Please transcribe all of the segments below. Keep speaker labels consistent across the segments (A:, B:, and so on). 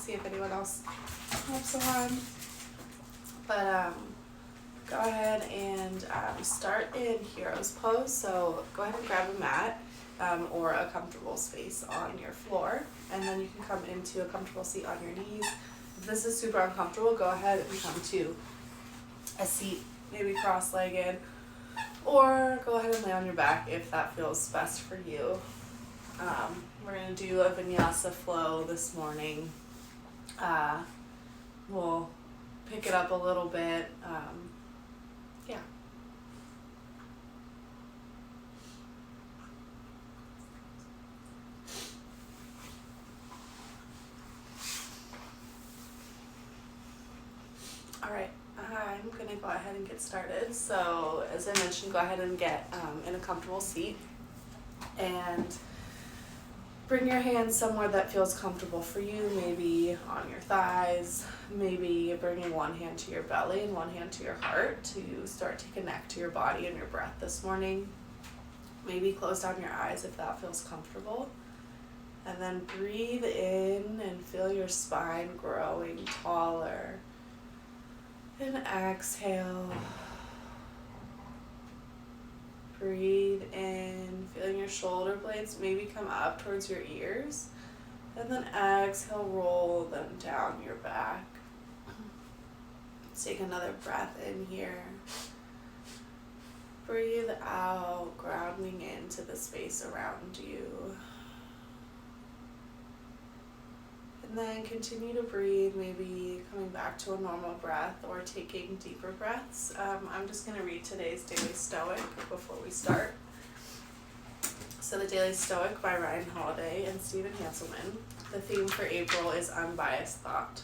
A: see if anyone else hops on. But go ahead and start in hero's pose. So go ahead and grab a mat or a comfortable space on your floor, and then you can come into a comfortable seat on your knees. If this is super uncomfortable, go ahead and come to a seat, maybe cross-legged, or go ahead and lay on your back if that feels best for you. We're going to do a vinyasa flow this morning. We'll pick it up a little bit. Yeah. All right, I'm going to go ahead and get started. So as I mentioned, go ahead and get in a comfortable seat and bring your hands somewhere that feels comfortable for you, maybe on your thighs, maybe bringing one hand to your belly and one hand to your heart to start to connect to your body and your breath this morning. Maybe close down your eyes if that feels comfortable. And then breathe in and feel your spine growing taller. And exhale. Breathe in, feeling your shoulder blades maybe come up towards your ears. And then exhale, roll them down your back. Take another breath in here. Breathe out, grounding into the space around you. And then continue to breathe, maybe coming back to a normal breath or taking deeper breaths. I'm just going to read today's Daily Stoic before we start. So the Daily Stoic by Ryan Holiday and Stephen Hanselman. The theme for April is unbiased thought.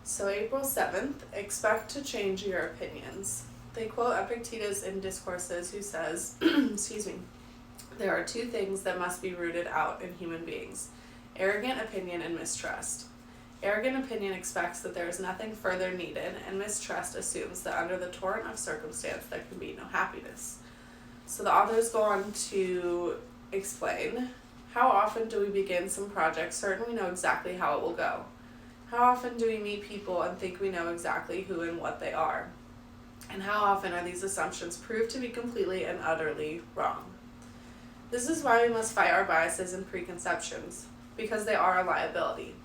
A: So April 7th, expect to change your opinions. They quote Epictetus in Discourses, who says, excuse me, there are two things that must be rooted out in human beings: arrogant opinion and mistrust. Arrogant opinion expects that there is nothing further needed, and mistrust assumes that under the torrent of circumstance there can be no happiness. So the authors go on to explain, how often do we begin some project certain we know exactly how it will go? How often do we meet people and think we know exactly who and what they are? And how often are these assumptions proved to be completely and utterly wrong? This is why we must fight our biases and preconceptions, because they are a liability.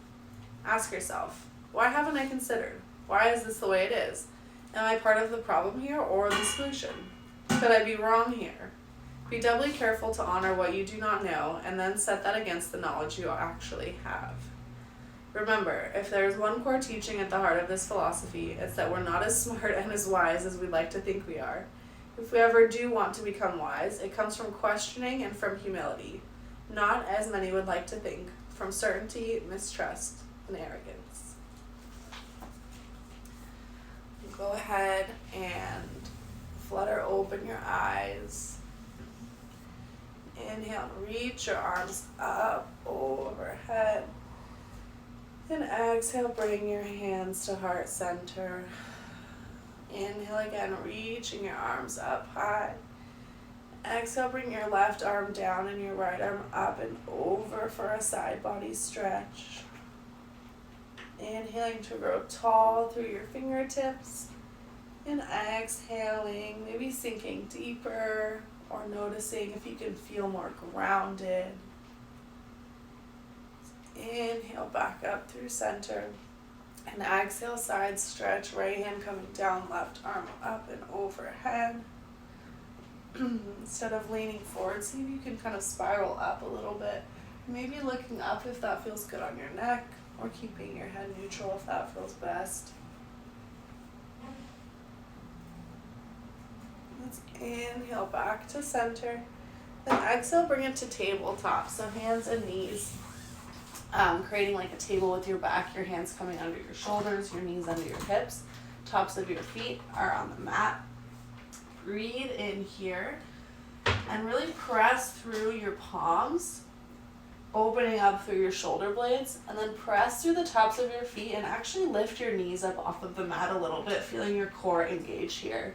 A: Ask yourself, why haven't I considered? Why is this the way it is? Am I part of the problem here or the solution? Could I be wrong here? Be doubly careful to honor what you do not know, and then set that against the knowledge you actually have. Remember, if there is one core teaching at the heart of this philosophy, it's that we're not as smart and as wise as we'd like to think we are. If we ever do want to become wise, it comes from questioning and from humility, not, as many would like to think, from certainty, mistrust, and arrogance. Go ahead and flutter open your eyes. Inhale, reach your arms up overhead. And exhale, bring your hands to heart center. Inhale again, reaching your arms up high. Exhale, bring your left arm down and your right arm up and over for a side body stretch. Inhaling to grow tall through your fingertips. And exhaling, maybe sinking deeper or noticing if you can feel more grounded. Inhale back up through center. And exhale, side stretch, right hand coming down, left arm up and overhead. Instead of leaning forward, see if you can kind of spiral up a little bit. Maybe looking up if that feels good on your neck, or keeping your head neutral if that feels best. Let's inhale back to center. Then exhale, bring it to tabletop. So hands and knees. Creating like a table with your back, your hands coming under your shoulders, your knees under your hips. Tops of your feet are on the mat. Breathe in here and really press through your palms, opening up through your shoulder blades, and then press through the tops of your feet and actually lift your knees up off of the mat a little bit, feeling your core engage here.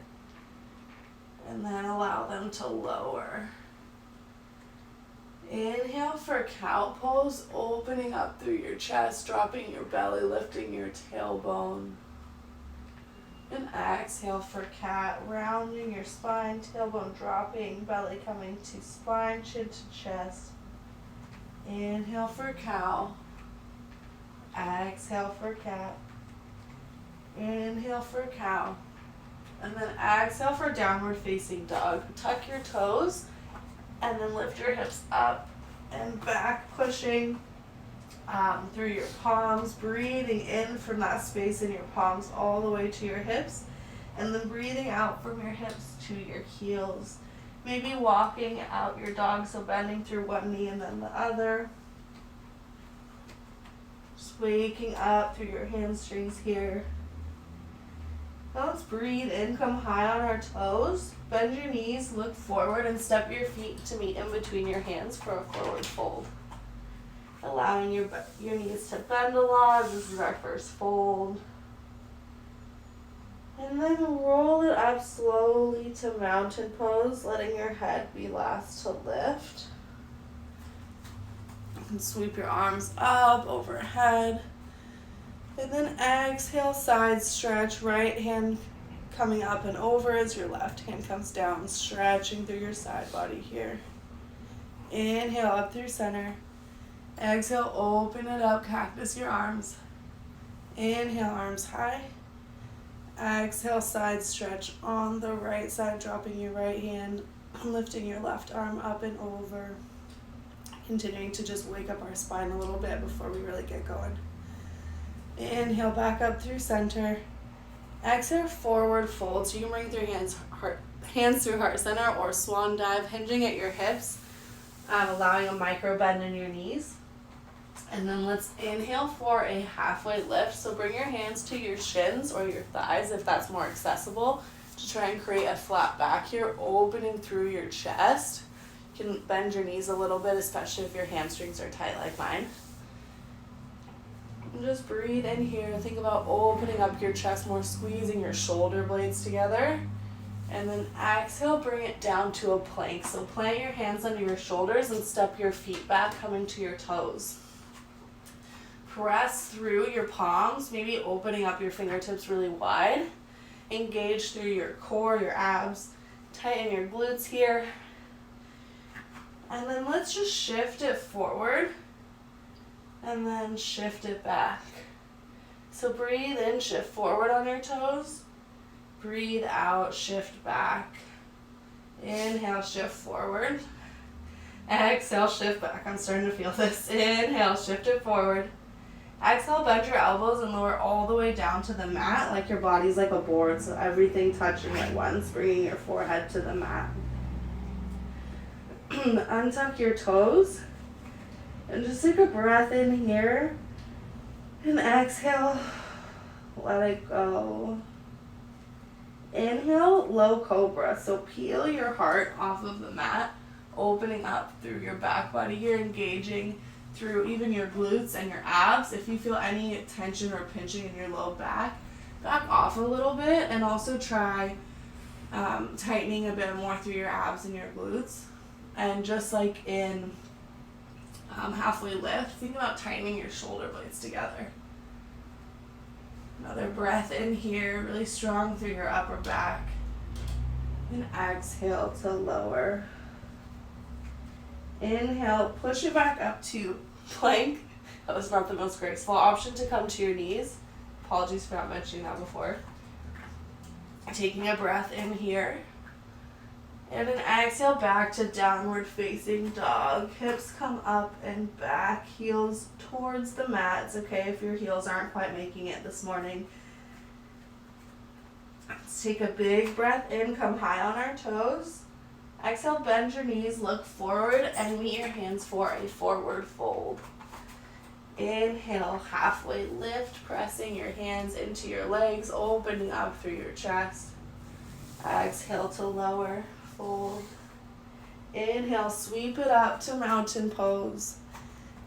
A: And then allow them to lower. Inhale for cow pose, opening up through your chest, dropping your belly, lifting your tailbone. And exhale for cat, rounding your spine, tailbone dropping, belly coming to spine, chin to chest. Inhale for cow. Exhale for cat. Inhale for cow. And then exhale for downward facing dog. Tuck your toes and then lift your hips up and back, pushing through your palms, breathing in from that space in your palms all the way to your hips, and then breathing out from your hips to your heels. Maybe walking out your dog, so bending through one knee and then the other. Just waking up through your hamstrings here. Now let's breathe in, come high on our toes, bend your knees, look forward, and step your feet to meet in between your hands for a forward fold. Allowing your knees to bend a lot. This is our first fold. And then roll it up slowly to mountain pose, letting your head be last to lift. And sweep your arms up overhead. And then exhale, side stretch, right hand coming up and over as your left hand comes down, stretching through your side body here. Inhale up through center. Exhale, open it up, cactus your arms. Inhale, arms high. Exhale, side stretch on the right side, dropping your right hand, lifting your left arm up and over. Continuing to just wake up our spine a little bit before we really get going. Inhale, back up through center. Exhale, forward fold. So you can bring through hands through heart center or swan dive, hinging at your hips, allowing a micro bend in your knees. And then let's inhale for a halfway lift. So bring your hands to your shins or your thighs if that's more accessible, to try and create a flat back here, opening through your chest. You can bend your knees a little bit, especially if your hamstrings are tight like mine. And just breathe in here. Think about opening up your chest more, squeezing your shoulder blades together. And then exhale, bring it down to a plank. So plant your hands under your shoulders and step your feet back, coming to your toes. Press through your palms, maybe opening up your fingertips really wide. Engage through your core, your abs. Tighten your glutes here. And then let's just shift it forward. And then shift it back. So breathe in, shift forward on your toes. Breathe out, shift back. Inhale, shift forward. Exhale, shift back. I'm starting to feel this. Inhale, shift it forward. Exhale, bend your elbows and lower all the way down to the mat, like your body's like a board, so everything touching at once, bringing your forehead to the mat. Untuck your toes. And just take a breath in here. And exhale, let it go. Inhale, low cobra. So peel your heart off of the mat, opening up through your back body. You're engaging through even your glutes and your abs. If you feel any tension or pinching in your low back off a little bit, and also try tightening a bit more through your abs and your glutes. And just like in halfway lift, think about tightening your shoulder blades together. Another breath in here, really strong through your upper back. And exhale to lower. Inhale, push it back up to plank. That was not the most graceful option to come to your knees. Apologies for not mentioning that before. Taking a breath in here. And then exhale back to downward facing dog. Hips come up and back, heels towards the mat. It's okay if your heels aren't quite making it this morning. Let's take a big breath in, come high on our toes. Exhale, bend your knees, look forward, and meet your hands for a forward fold. Inhale, halfway lift, pressing your hands into your legs, opening up through your chest. Exhale to lower, fold. Inhale, sweep it up to mountain pose.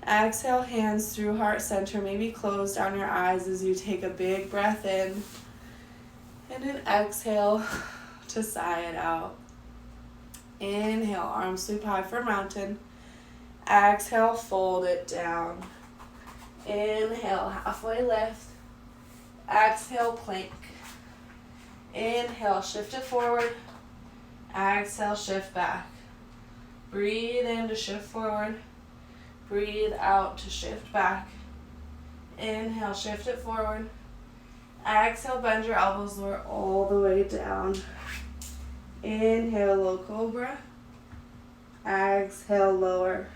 A: Exhale, hands through heart center. Maybe close down your eyes as you take a big breath in. And then exhale to sigh it out. Inhale, arms sweep high for mountain. exhale, fold it down. Inhale, halfway lift. Exhale, plank. Inhale, shift it forward. Exhale, shift back. Breathe in to shift forward. Breathe out to shift back. Inhale, shift it forward. Exhale, bend your elbows, lower all the way down. Inhale, low cobra. Exhale, lower.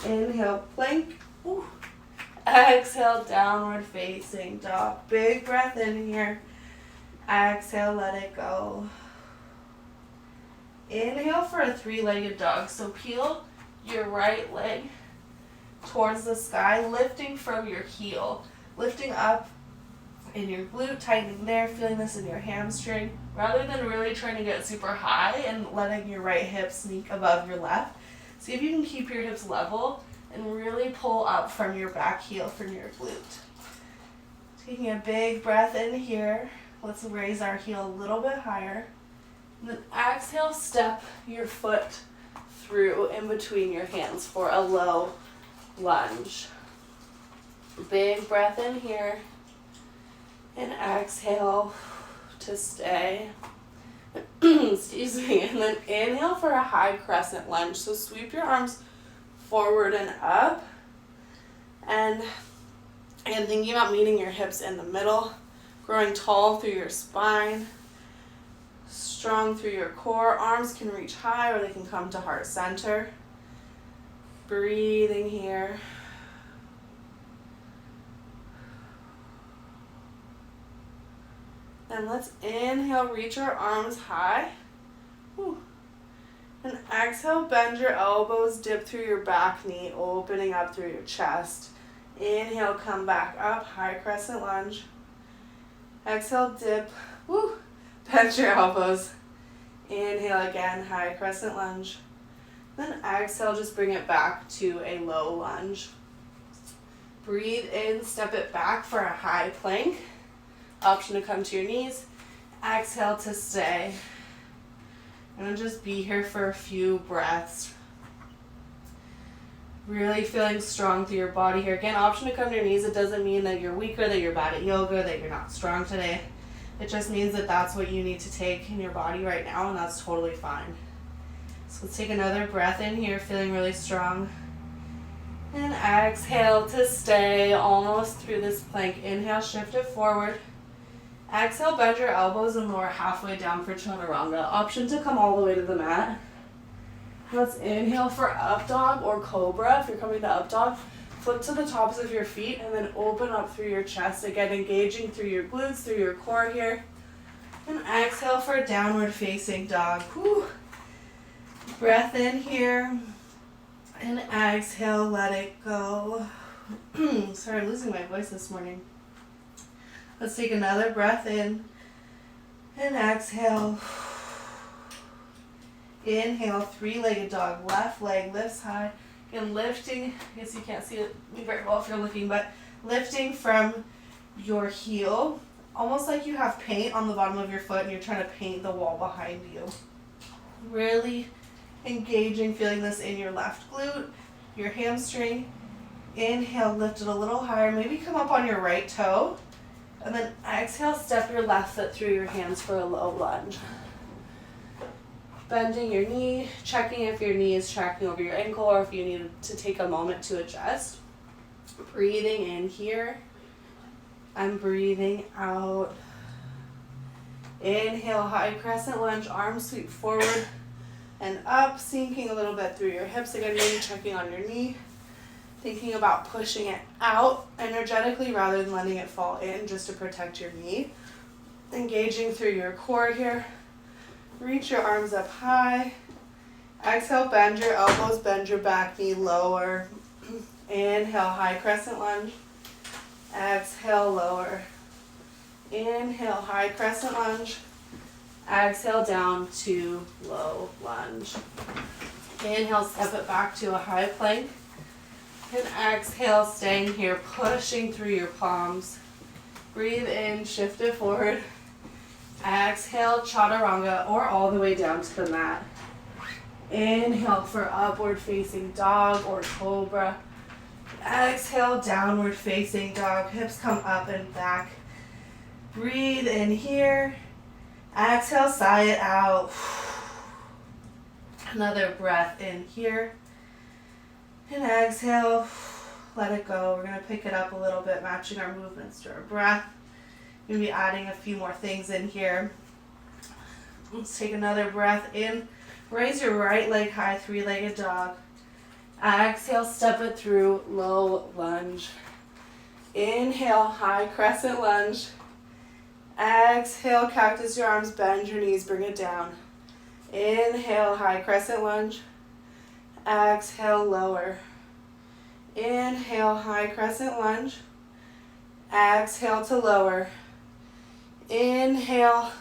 A: Inhale, plank. Ooh. Exhale, downward facing dog. Big breath in here. Exhale, let it go. Inhale for a three-legged dog. So peel your right leg towards the sky, lifting from your heel. Lifting up in your glute, tightening there, feeling this in your hamstring. Rather than really trying to get super high and letting your right hip sneak above your left, see if you can keep your hips level and really pull up from your back heel from your glute. Taking a big breath in here. Let's raise our heel a little bit higher. And then exhale, step your foot through in between your hands for a low lunge. Big breath in here. And exhale to stay. Excuse me. And then inhale for a high crescent lunge. So sweep your arms forward and up. And thinking about meeting your hips in the middle. Growing tall through your spine. Strong through your core. Arms can reach high or they can come to heart center. Breathing here. And let's inhale, reach our arms high. Whew. And exhale, bend your elbows, dip through your back knee, opening up through your chest. Inhale, come back up, high crescent lunge. Exhale, dip. Woo. Bend your elbows. Inhale again, high crescent lunge. Then exhale, just bring it back to a low lunge. Breathe in, step it back for a high plank. Option to come to your knees. Exhale to stay. And just be here for a few breaths. Really feeling strong through your body here. Again, option to come to your knees. It doesn't mean that you're weaker, that you're bad at yoga, that you're not strong today. It just means that that's what you need to take in your body right now, and that's totally fine. So let's take another breath in here, feeling really strong. And exhale to stay almost through this plank. Inhale, shift it forward. Exhale, bend your elbows and lower halfway down for chaturanga. Option to come all the way to the mat. Let's inhale for up dog or cobra. If you're coming to up dog, flip to the tops of your feet and then open up through your chest. Again, engaging through your glutes, through your core here. And exhale for downward facing dog. Whew. Breath in here. And exhale, let it go. Sorry, I'm losing my voice this morning. Let's take another breath in and exhale. Inhale, three-legged dog. Left leg lifts high. And lifting, I guess you can't see it very well if you're looking, but lifting from your heel, almost like you have paint on the bottom of your foot and you're trying to paint the wall behind you. Really engaging, feeling this in your left glute, your hamstring. Inhale, lift it a little higher. Maybe come up on your right toe. And then exhale, step your left foot through your hands for a low lunge. Bending your knee, checking if your knee is tracking over your ankle or if you need to take a moment to adjust. Breathing in here and breathing out. Inhale, high crescent lunge, arms sweep forward and up, sinking a little bit through your hips. Again, maybe checking on your knee. Thinking about pushing it out energetically rather than letting it fall in just to protect your knee. Engaging through your core here. Reach your arms up high. Exhale, bend your elbows, bend your back knee lower. Inhale, high crescent lunge. Exhale, lower. Inhale, high crescent lunge. Exhale, down to low lunge. Inhale, step it back to a high plank. And exhale, staying here, pushing through your palms. Breathe in, shift it forward. Exhale, chaturanga, or all the way down to the mat. Inhale for upward facing dog or cobra. Exhale, downward facing dog. Hips come up and back. Breathe in here. Exhale, sigh it out. Another breath in here. And exhale, let it go. We're going to pick it up a little bit, matching our movements to our breath. Maybe adding a few more things in here. Let's take another breath in. Raise your right leg high, three-legged dog. Exhale, step it through, low lunge. Inhale, high crescent lunge. Exhale, cactus your arms, bend your knees, bring it down. Inhale, high crescent lunge. Exhale, lower. Inhale, high crescent lunge. Exhale to lower. Inhale.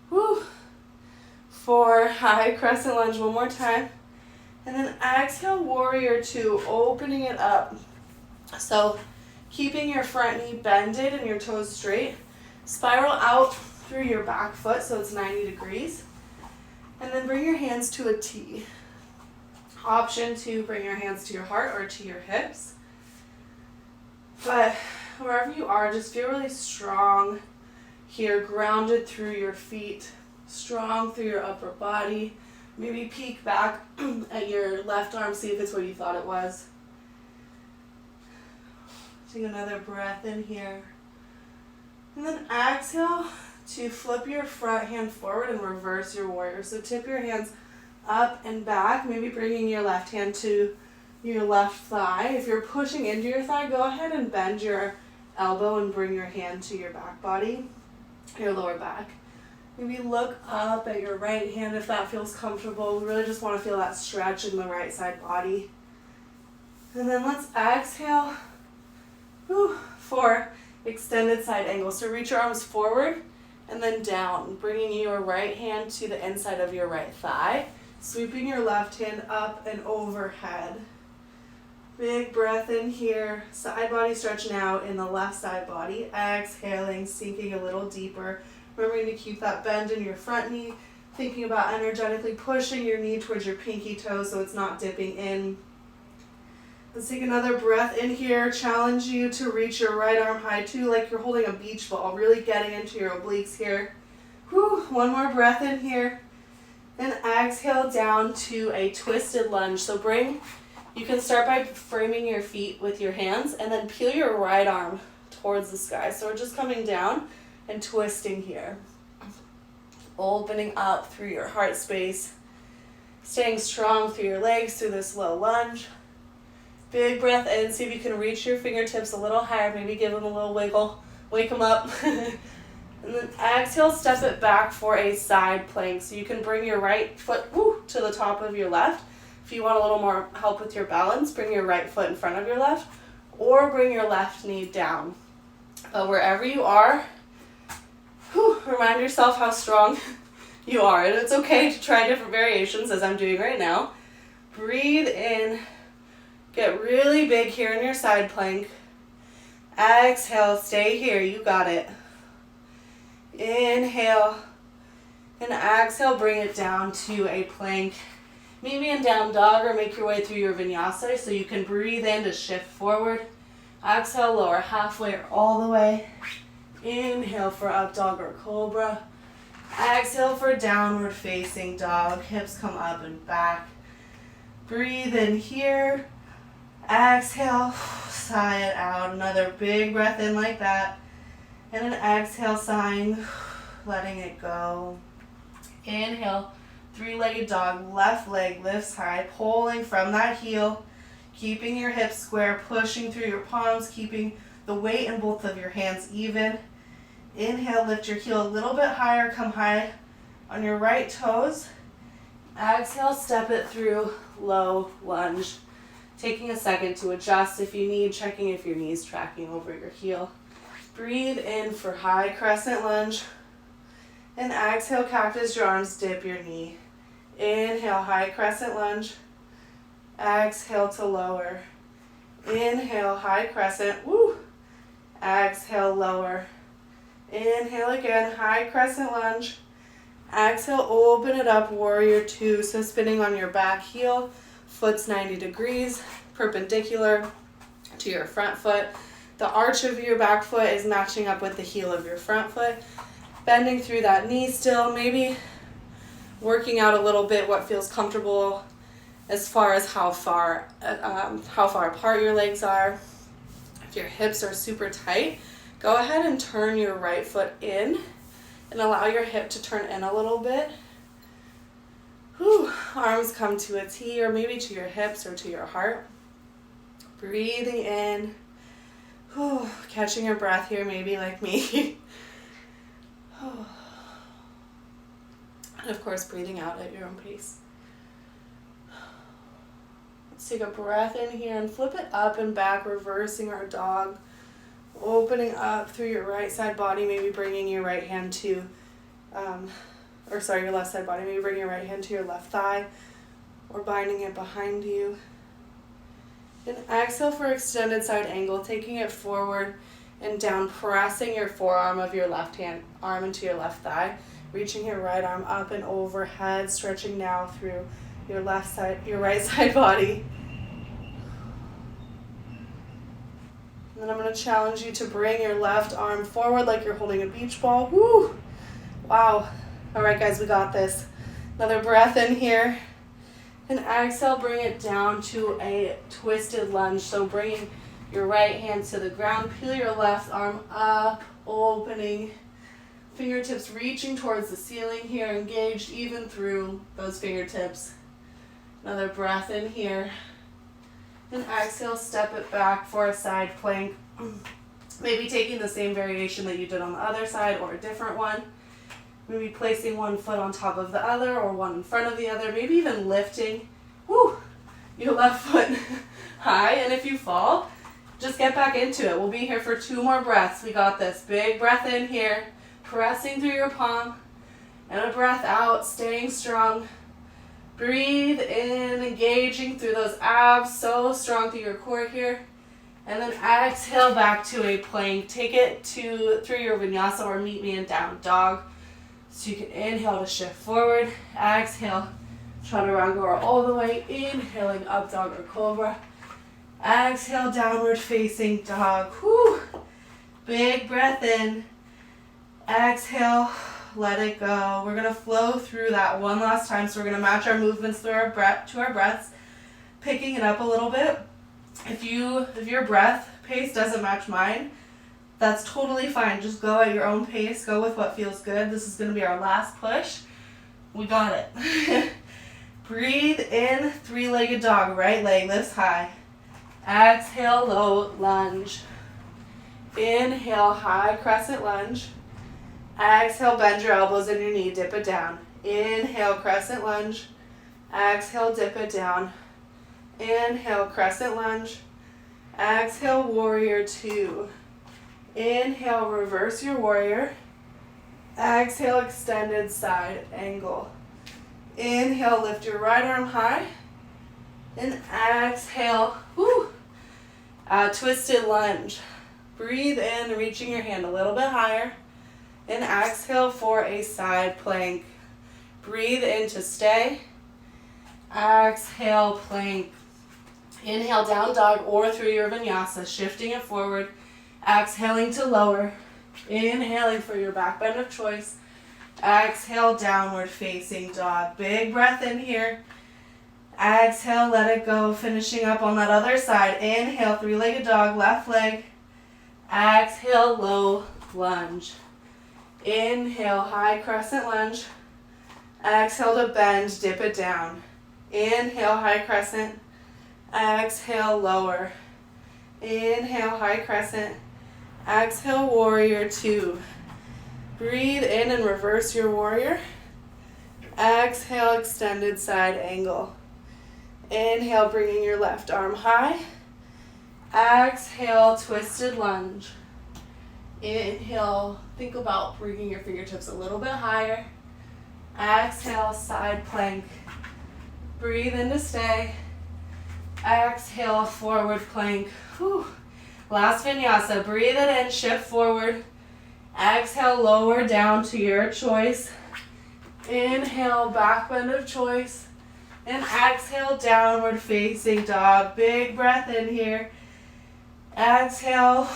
A: Woo. 4, high crescent lunge, one more time. And then exhale, warrior 2, opening it up. So keeping your front knee bended and your toes straight. Spiral out through your back foot so it's 90 degrees. And then bring your hands to a T. Option 2, bring your hands to your heart or to your hips. But wherever you are, just feel really strong here, grounded through your feet, strong through your upper body. Maybe peek back at your left arm, see if it's what you thought it was. Take another breath in here. And then exhale to flip your front hand forward and reverse your warrior. So tip your hands up and back, maybe bringing your left hand to your left thigh. If you're pushing into your thigh, go ahead and bend your elbow and bring your hand to your back body, your lower back. Maybe look up at your right hand if that feels comfortable. We really just want to feel that stretch in the right side body. And then let's exhale for extended side angle. So reach your arms forward and then down, bringing your right hand to the inside of your right thigh, sweeping your left hand up and overhead. Big breath in here. Side body stretch now in the left side body. Exhaling, sinking a little deeper. Remembering to keep that bend in your front knee. Thinking about energetically pushing your knee towards your pinky toe so it's not dipping in. Let's take another breath in here. Challenge you to reach your right arm high too, like you're holding a beach ball. Really getting into your obliques here. One more breath in here. And exhale down to a twisted lunge. So you can start by framing your feet with your hands and then peel your right arm towards the sky. So we're just coming down and twisting here. Opening up through your heart space. Staying strong through your legs through this low lunge. Big breath in. See if you can reach your fingertips a little higher. Maybe give them a little wiggle. Wake them up. And then exhale, step it back for a side plank. So you can bring your right foot to the top of your left. If you want a little more help with your balance, bring your right foot in front of your left or bring your left knee down. But wherever you are, remind yourself how strong you are. And it's okay to try different variations as I'm doing right now. Breathe in. Get really big here in your side plank. Exhale, stay here. You got it. Inhale. And exhale, bring it down to a plank. Maybe in down dog or make your way through your vinyasa so you can breathe in to shift forward. Exhale, lower halfway or all the way. Inhale for up dog or cobra. Exhale for downward facing dog. Hips come up and back. Breathe in here. Exhale, sigh it out. Another big breath in like that. And an exhale, sighing, letting it go. Inhale, three-legged dog, left leg lifts high, pulling from that heel, keeping your hips square, pushing through your palms, keeping the weight in both of your hands even. Inhale, lift your heel a little bit higher, come high on your right toes. Exhale, step it through, low lunge. Taking a second to adjust if you need, checking if your knee's tracking over your heel. Breathe in for high crescent lunge. And exhale, cactus your arms, dip your knee. Inhale, high crescent lunge. Exhale to lower. Inhale, high crescent. Woo. Exhale, lower. Inhale again, high crescent lunge. Exhale, open it up, warrior two. So spinning on your back heel, foot's 90 degrees, perpendicular to your front foot. The arch of your back foot is matching up with the heel of your front foot. Bending through that knee still, maybe working out a little bit what feels comfortable as far as how far apart your legs are. If your hips are super tight, go ahead and turn your right foot in and allow your hip to turn in a little bit. Whew. Arms come to a T, or maybe to your hips or to your heart. Breathing in. Whew. Catching your breath here, maybe like me. And of course, breathing out at your own pace. Let's take a breath in here and flip it up and back, reversing our dog. Opening up through your right side body, maybe bringing your right hand to, your left side body, maybe bring your right hand to your left thigh or binding it behind you. And exhale for extended side angle, taking it forward and down, pressing your forearm of your left hand arm into your left thigh, reaching your right arm up and overhead, stretching now through your right side body. And then I'm going to challenge you to bring your left arm forward like you're holding a beach ball. Woo! Wow. All right, guys, we got this. Another breath in here. And exhale, bring it down to a twisted lunge. So bringing your right hand to the ground, peel your left arm up, opening. Fingertips reaching towards the ceiling here, engaged even through those fingertips. Another breath in here. And exhale, step it back for a side plank. Maybe taking the same variation that you did on the other side or a different one. Maybe placing one foot on top of the other or one in front of the other. Maybe even lifting your left foot high. And if you fall, just get back into it. We'll be here for 2 more breaths. We got this. Big breath in here, pressing through your palm. And a breath out, staying strong. Breathe in, engaging through those abs, so strong through your core here. And then exhale back to a plank. Take it through your vinyasa or meet me in down dog. So you can inhale to shift forward. Exhale, chaturanga or all the way. Inhaling up dog or cobra. Exhale, downward facing dog. Whew. Big breath in. Exhale. Let it go. We're going to flow through that one last time. So we're going to match our movements through our breath to our breaths, picking it up a little bit. If your breath pace doesn't match mine, that's totally fine. Just go at your own pace. Go with what feels good. This is going to be our last push. We got it. Breathe in, 3-legged dog. Right leg lifts high. Exhale, low lunge. Inhale, high crescent lunge. Exhale, bend your elbows and your knee, dip it down. Inhale, crescent lunge. Exhale, dip it down. Inhale, crescent lunge. Exhale, warrior two. Inhale, reverse your warrior. Exhale, extended side angle. Inhale, lift your right arm high. And exhale, twisted lunge. Breathe in, reaching your hand a little bit higher. And exhale for a side plank. Breathe in to stay. Exhale, plank. Inhale, down dog or through your vinyasa, shifting it forward. Exhaling to lower. Inhaling for your back bend of choice. Exhale, downward facing dog. Big breath in here. Exhale, let it go. Finishing up on that other side. Inhale, 3-legged dog, left leg. Exhale, low lunge. Inhale, high crescent lunge. Exhale to bend, dip it down. Inhale, high crescent. Exhale, lower. Inhale, high crescent. Exhale, warrior two. Breathe in and reverse your warrior. Exhale, extended side angle. Inhale, bringing your left arm high. Exhale, twisted lunge. Inhale, think about bringing your fingertips a little bit higher. Exhale, side plank. Breathe in to stay. Exhale, forward plank. Whew. Last vinyasa. Breathe it in, shift forward. Exhale, lower down to your choice. Inhale, back bend of choice. And exhale, downward facing dog. Big breath in here. Exhale,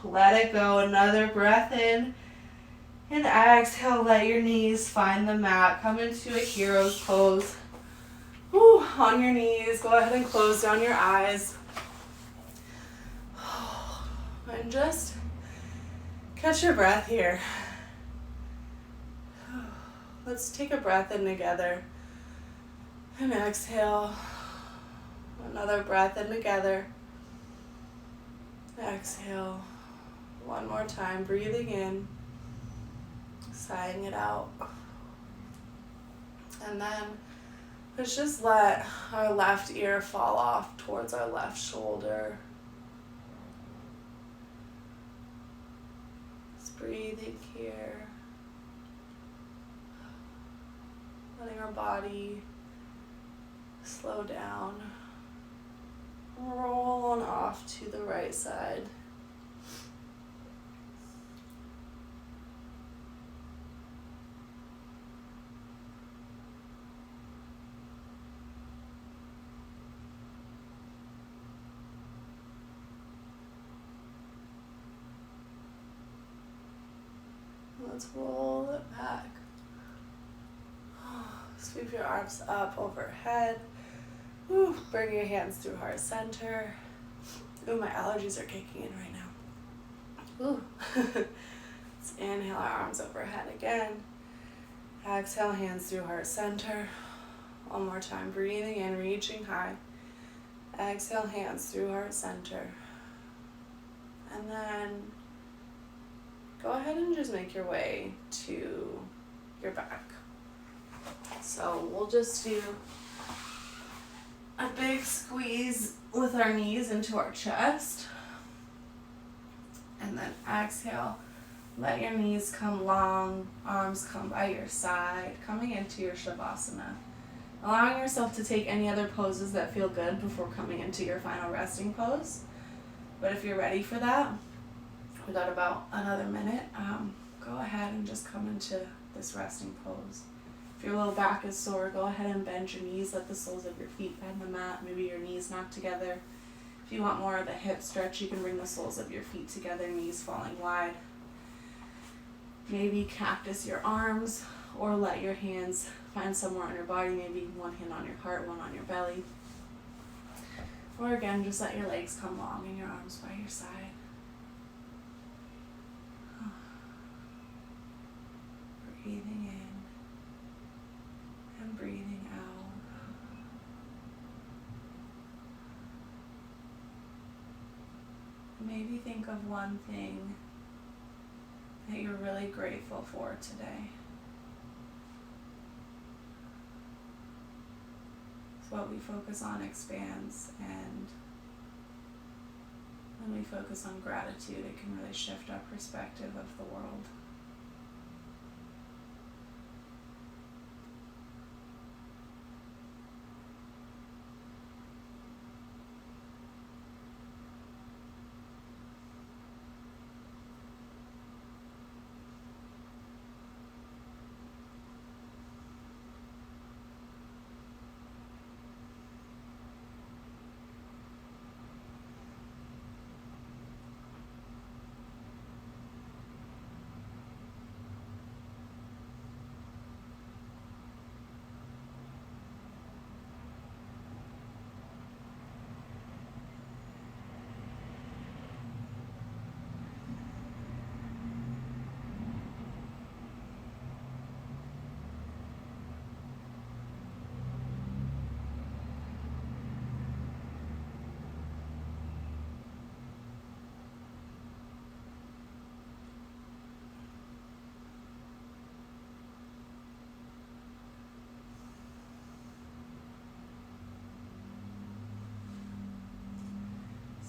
A: let it go. Another breath in. And exhale, let your knees find the mat. Come into a hero's pose. Whew, on your knees, go ahead and close down your eyes. And just catch your breath here. Let's take a breath in together. And exhale. Another breath in together. Exhale. One more time, breathing in. Sighing it out. And then let's just let our left ear fall off towards our left shoulder. Just breathing here. Letting our body slow down. Roll on off to the right side. Let's roll it back. Sweep your arms up overhead. Ooh, bring your hands through heart center. Ooh, my allergies are kicking in right now. Ooh. Let's inhale our arms overhead again. Exhale, hands through heart center. One more time, breathing in, reaching high. Exhale, hands through heart center. And then go ahead and just make your way to your back. So we'll just do a big squeeze with our knees into our chest. And then exhale, let your knees come long, arms come by your side, coming into your Shavasana. Allowing yourself to take any other poses that feel good before coming into your final resting pose. But if you're ready for that, we got about another minute. Go ahead and just come into this resting pose. If your low back is sore, go ahead and bend your knees. Let the soles of your feet bend the mat. Maybe your knees knock together. If you want more of a hip stretch, you can bring the soles of your feet together, knees falling wide. Maybe cactus your arms, or let your hands find somewhere on your body. Maybe one hand on your heart, one on your belly. Or again, just let your legs come long and your arms by your side. Breathing in and breathing out. Maybe think of one thing that you're really grateful for today. So what we focus on expands, and when we focus on gratitude, it can really shift our perspective of the world.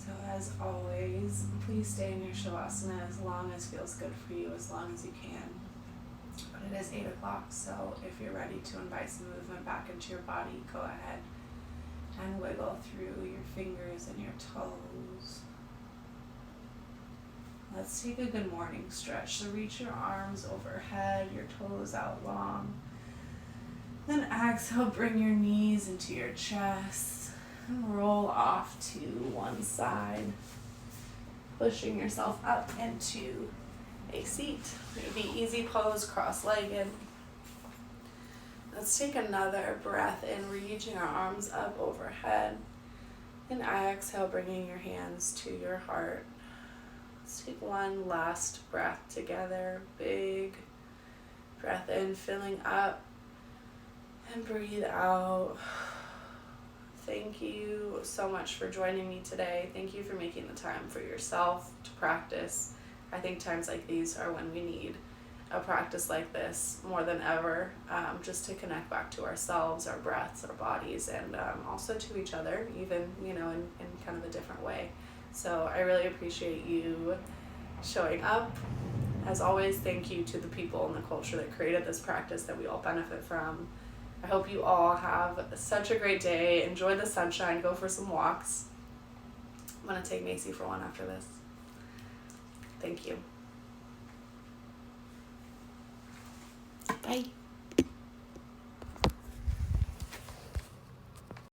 A: So as always, please stay in your Shavasana as long as feels good for you, as long as you can. But it is 8 o'clock, so if you're ready to invite some movement back into your body, go ahead and wiggle through your fingers and your toes. Let's take a good morning stretch. So reach your arms overhead, your toes out long. Then exhale, bring your knees into your chest and roll off to one side, pushing yourself up into a seat. Maybe easy pose, cross-legged. Let's take another breath in, reaching our arms up overhead. And exhale, bringing your hands to your heart. Let's take one last breath together. Big breath in, filling up. And breathe out. Thank you so much for joining me today. Thank you for making the time for yourself to practice. I think times like these are when we need a practice like this more than ever, just to connect back to ourselves, our breaths, our bodies, and also to each other, even, in kind of a different way. So I really appreciate you showing up. As always, thank you to the people and the culture that created this practice that we all benefit from. I hope you all have such a great day. Enjoy the sunshine. Go for some walks. I'm going to take Macy for one after this. Thank you.
B: Bye.